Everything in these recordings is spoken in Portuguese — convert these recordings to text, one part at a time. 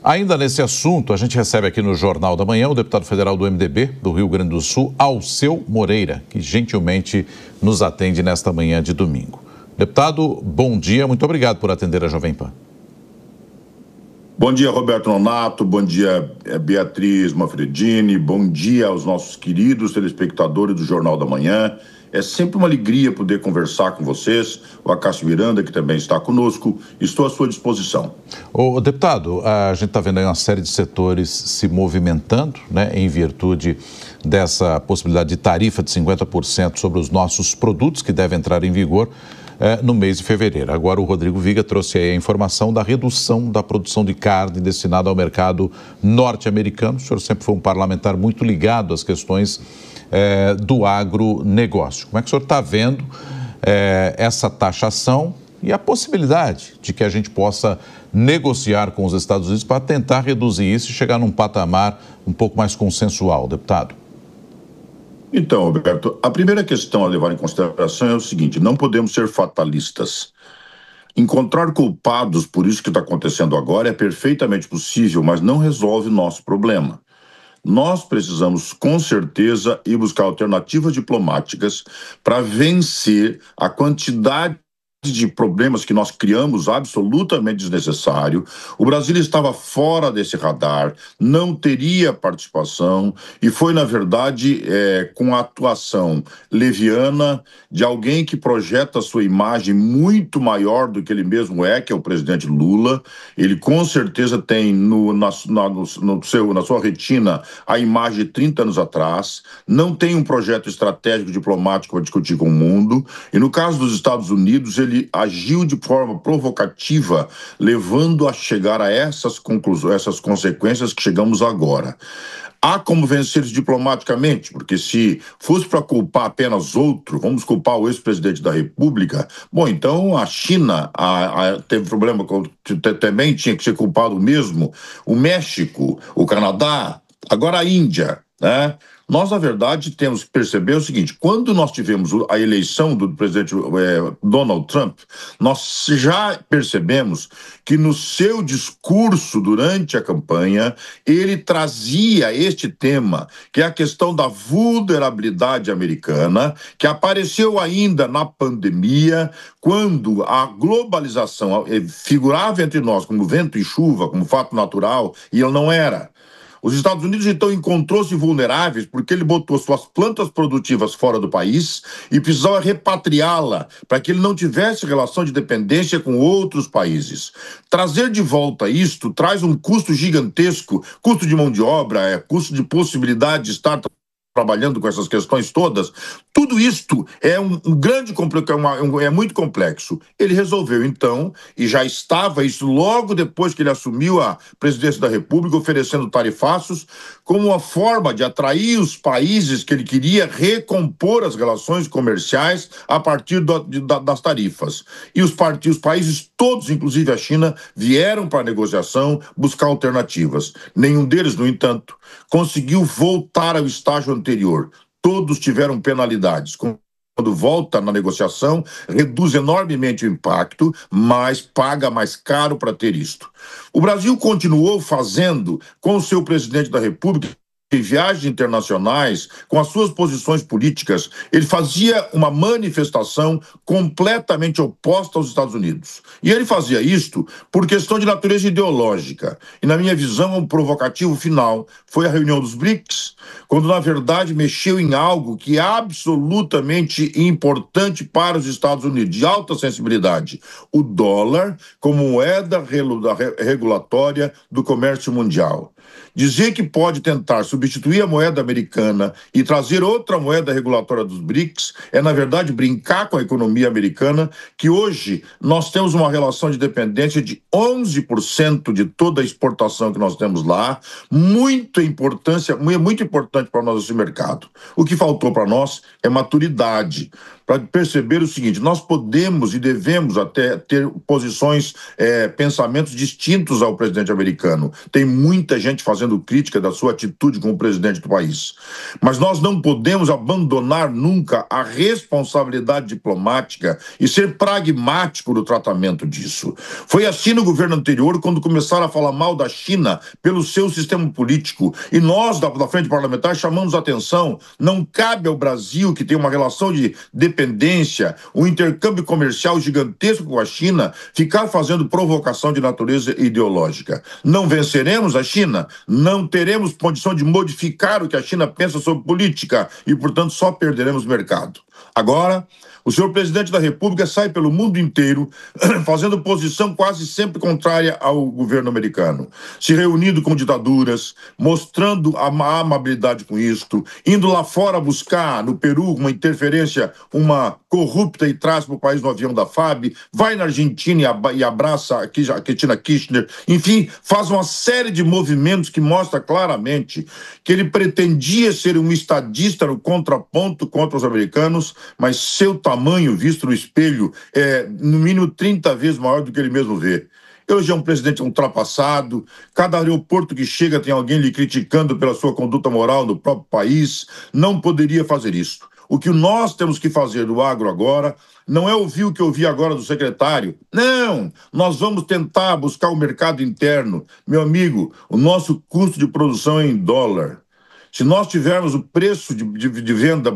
Ainda nesse assunto, a gente recebe aqui no Jornal da Manhã o deputado federal do MDB do Rio Grande do Sul, Alceu Moreira, que gentilmente nos atende nesta manhã de domingo. Deputado, bom dia, muito obrigado por atender a Jovem Pan. Bom dia, Roberto Nonato, bom dia, Beatriz Manfredini, bom dia aos nossos queridos telespectadores do Jornal da Manhã. É sempre uma alegria poder conversar com vocês, o Acácio Miranda, que também está conosco, estou à sua disposição. Ô, deputado, a gente está vendo aí uma série de setores se movimentando, né, em virtude dessa possibilidade de tarifa de 50% sobre os nossos produtos que deve entrar em vigor no mês de fevereiro. Agora o Rodrigo Viga trouxe aí a informação da redução da produção de carne destinada ao mercado norte-americano. O senhor sempre foi um parlamentar muito ligado às questões do agronegócio. Como é que o senhor está vendo essa taxação e a possibilidade de que a gente possa negociar com os Estados Unidos para tentar reduzir isso e chegar num patamar um pouco mais consensual, deputado? Então, Roberto, a primeira questão a levar em consideração é o seguinte: não podemos ser fatalistas. Encontrar culpados por isso que está acontecendo agora é perfeitamente possível, mas não resolve o nosso problema. Nós precisamos, com certeza, ir buscar alternativas diplomáticas para vencer a quantidade de problemas que nós criamos absolutamente desnecessário. O Brasil estava fora desse radar, não teria participação e foi, na verdade, com a atuação leviana de alguém que projeta sua imagem muito maior do que ele mesmo que é o presidente Lula. Ele com certeza tem na sua retina a imagem de 30 anos atrás, não tem um projeto estratégico diplomático para discutir com o mundo, e no caso dos Estados Unidos, ele agiu de forma provocativa, levando a chegar a essas conclusões, essas consequências que chegamos agora. Há como vencer isso diplomaticamente, porque se fosse para culpar apenas outro, vamos culpar o ex-presidente da República, bom, então a China teve problema, também tinha que ser culpado mesmo, o México, o Canadá, agora a Índia, né? Nós, na verdade, temos que perceber o seguinte: quando nós tivemos a eleição do presidente Donald Trump, nós já percebemos que no seu discurso durante a campanha, ele trazia este tema, que é a questão da vulnerabilidade americana, que apareceu ainda na pandemia, quando a globalização figurava entre nós como vento e chuva, como fato natural, e ele não era. Os Estados Unidos, então, encontrou-se vulneráveis porque ele botou suas plantas produtivas fora do país e precisava repatriá-la para que ele não tivesse relação de dependência com outros países. Trazer de volta isto traz um custo gigantesco, custo de mão de obra, custo de possibilidade de estar trabalhando com essas questões todas. Tudo isto é é muito complexo. Ele resolveu, então, e já estava isso logo depois que ele assumiu a presidência da República, oferecendo tarifaços como uma forma de atrair os países que ele queria recompor as relações comerciais a partir das tarifas. E os países todos, inclusive a China, vieram para a negociação buscar alternativas. Nenhum deles, no entanto, conseguiu voltar ao estágio anterior. Todos tiveram penalidades. Quando volta na negociação, reduz enormemente o impacto, mas paga mais caro para ter isto. O Brasil continuou fazendo com o seu presidente da República em viagens internacionais, com as suas posições políticas, ele fazia uma manifestação completamente oposta aos Estados Unidos. E ele fazia isto por questão de natureza ideológica. E, na minha visão, um provocativo final foi a reunião dos BRICS, quando, na verdade, mexeu em algo que é absolutamente importante para os Estados Unidos, de alta sensibilidade: o dólar como moeda regulatória do comércio mundial. Dizer que pode tentar substituir a moeda americana e trazer outra moeda regulatória dos BRICS é, na verdade, brincar com a economia americana, que hoje nós temos uma relação de dependência de 11% de toda a exportação que nós temos lá, muito importante para o nosso mercado. O que faltou para nós é maturidade. para perceber o seguinte: nós podemos e devemos até ter posições, pensamentos distintos ao presidente americano. Tem muita gente fazendo crítica da sua atitude como presidente do país. Mas nós não podemos abandonar nunca a responsabilidade diplomática e ser pragmático no tratamento disso. Foi assim no governo anterior, quando começaram a falar mal da China pelo seu sistema político. E nós, da Frente Parlamentar, chamamos a atenção: não cabe ao Brasil, que tem uma relação de dependência, um intercâmbio comercial gigantesco com a China, ficar fazendo provocação de natureza ideológica. Não venceremos a China, não teremos condição de modificar o que a China pensa sobre política e, portanto, só perderemos mercado. Agora, o senhor presidente da República sai pelo mundo inteiro fazendo posição quase sempre contrária ao governo americano, se reunindo com ditaduras, mostrando a amabilidade com isto, indo lá fora buscar, no Peru, uma interferência, uma corrupta, e traz para o país no avião da FAB, vai na Argentina e abraça a Cristina Kirchner, enfim, faz uma série de movimentos que mostra claramente que ele pretendia ser um estadista no contraponto contra os americanos, mas seu tamanho visto no espelho é, no mínimo, 30 vezes maior do que ele mesmo vê. Hoje é um presidente ultrapassado, cada aeroporto que chega tem alguém lhe criticando pela sua conduta moral no próprio país, não poderia fazer isso. O que nós temos que fazer do agro agora não é ouvir o que eu ouvi agora do secretário. Não, nós vamos tentar buscar o mercado interno. Meu amigo, o nosso custo de produção é em dólar. Se nós tivermos o preço de venda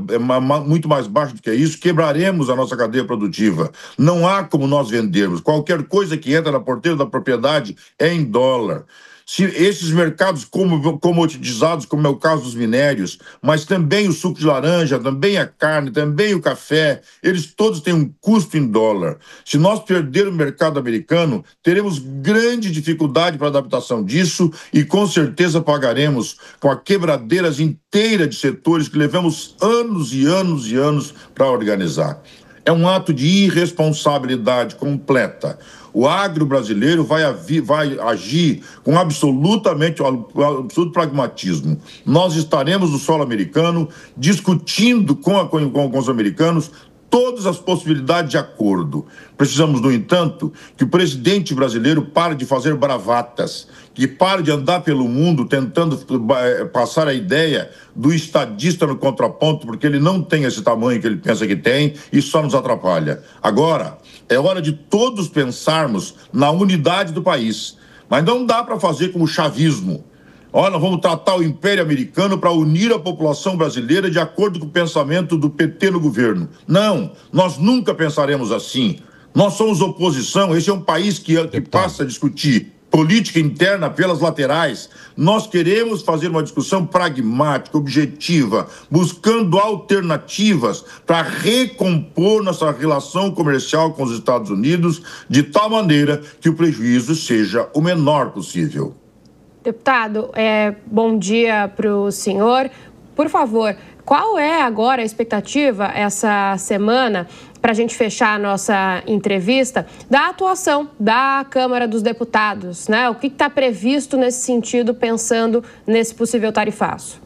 muito mais baixo do que isso, quebraremos a nossa cadeia produtiva. Não há como nós vendermos. Qualquer coisa que entra na porteira da propriedade é em dólar. Se esses mercados comoditizados, como é o caso dos minérios, mas também o suco de laranja, também a carne, também o café, eles todos têm um custo em dólar. Se nós perdermos o mercado americano, teremos grande dificuldade para a adaptação disso e com certeza pagaremos com a quebradeira inteira de setores que levamos anos e anos e anos para organizar. É um ato de irresponsabilidade completa. O agro brasileiro vai agir com absoluto pragmatismo. Nós estaremos no solo americano discutindo com os americanos todas as possibilidades de acordo. Precisamos, no entanto, que o presidente brasileiro pare de fazer bravatas, que pare de andar pelo mundo tentando passar a ideia do estadista no contraponto, porque ele não tem esse tamanho que ele pensa que tem e só nos atrapalha. Agora, é hora de todos pensarmos na unidade do país, mas não dá para fazer como o chavismo. Olha, nós vamos tratar o Império Americano para unir a população brasileira de acordo com o pensamento do PT no governo. Não, nós nunca pensaremos assim. Nós somos oposição, esse é um país que passa a discutir política interna pelas laterais. Nós queremos fazer uma discussão pragmática, objetiva, buscando alternativas para recompor nossa relação comercial com os Estados Unidos de tal maneira que o prejuízo seja o menor possível. Deputado, bom dia para o senhor. Por favor, qual é agora a expectativa essa semana, para a gente fechar a nossa entrevista, da atuação da Câmara dos Deputados, né? O que está previsto nesse sentido, pensando nesse possível tarifaço?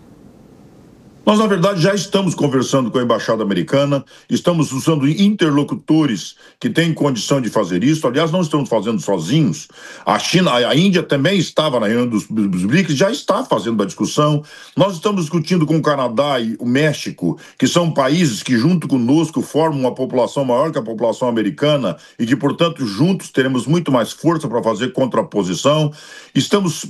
Nós, na verdade, já estamos conversando com a Embaixada Americana, estamos usando interlocutores que têm condição de fazer isso. Aliás, não estamos fazendo sozinhos. A Índia também estava na reunião dos BRICS, já está fazendo uma discussão. Nós estamos discutindo com o Canadá e o México, que são países que, junto conosco, formam uma população maior que a população americana e que, portanto, juntos teremos muito mais força para fazer contraposição. Estamos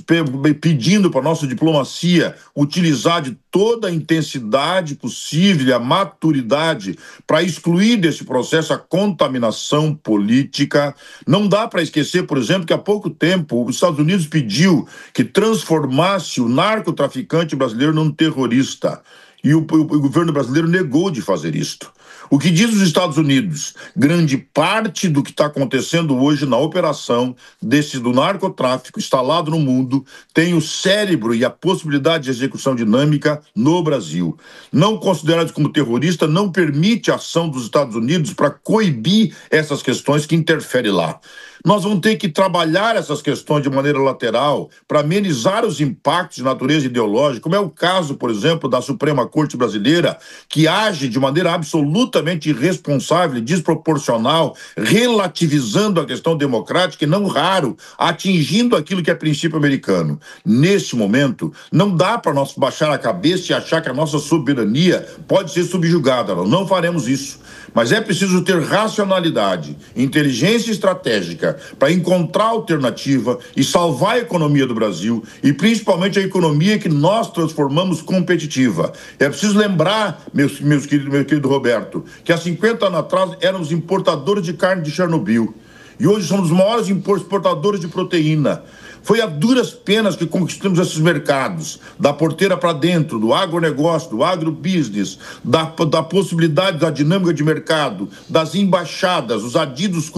pedindo para a nossa diplomacia utilizar de toda a intensidade possível, a maturidade para excluir desse processo a contaminação política. Não dá para esquecer, por exemplo, que há pouco tempo os Estados Unidos pediu que transformasse o narcotraficante brasileiro num terrorista. E o governo brasileiro negou de fazer isto. O que diz os Estados Unidos? Grande parte do que está acontecendo hoje na operação do narcotráfico instalado no mundo tem o cérebro e a possibilidade de execução dinâmica no Brasil. Não considerado como terrorista, não permite a ação dos Estados Unidos para coibir essas questões que interferem lá. Nós vamos ter que trabalhar essas questões de maneira lateral para amenizar os impactos de natureza ideológica, como é o caso, por exemplo, da Suprema Corte Brasileira, que age de maneira absolutamente irresponsável e desproporcional, relativizando a questão democrática e, não raro, atingindo aquilo que é princípio americano. Neste momento, não dá para nós baixar a cabeça e achar que a nossa soberania pode ser subjugada. Nós não faremos isso. Mas é preciso ter racionalidade, inteligência estratégica para encontrar alternativa e salvar a economia do Brasil e principalmente a economia que nós transformamos competitiva. É preciso lembrar, meu querido Roberto, que há 50 anos atrás éramos importadores de carne de Chernobyl e hoje somos os maiores exportadores de proteína. Foi a duras penas que conquistamos esses mercados, da porteira para dentro, do agronegócio, do agrobusiness, da possibilidade da dinâmica de mercado, das embaixadas, os adidos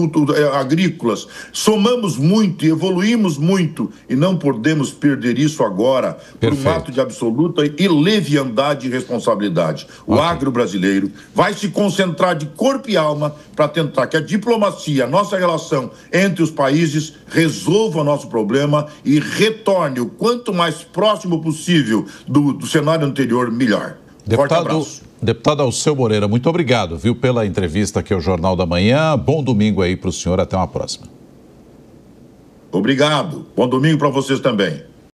agrícolas. Somamos muito e evoluímos muito e não podemos perder isso agora por um ato de absoluta leviandade e responsabilidade. O agro brasileiro vai se concentrar de corpo e alma para tentar que a diplomacia, a nossa relação entre os países, resolva o nosso problema e retorne o quanto mais próximo possível do cenário anterior, melhor. Forte abraço. Deputado Alceu Moreira, muito obrigado, viu, pela entrevista aqui ao Jornal da Manhã. Bom domingo aí para o senhor, até uma próxima. Obrigado. Bom domingo para vocês também.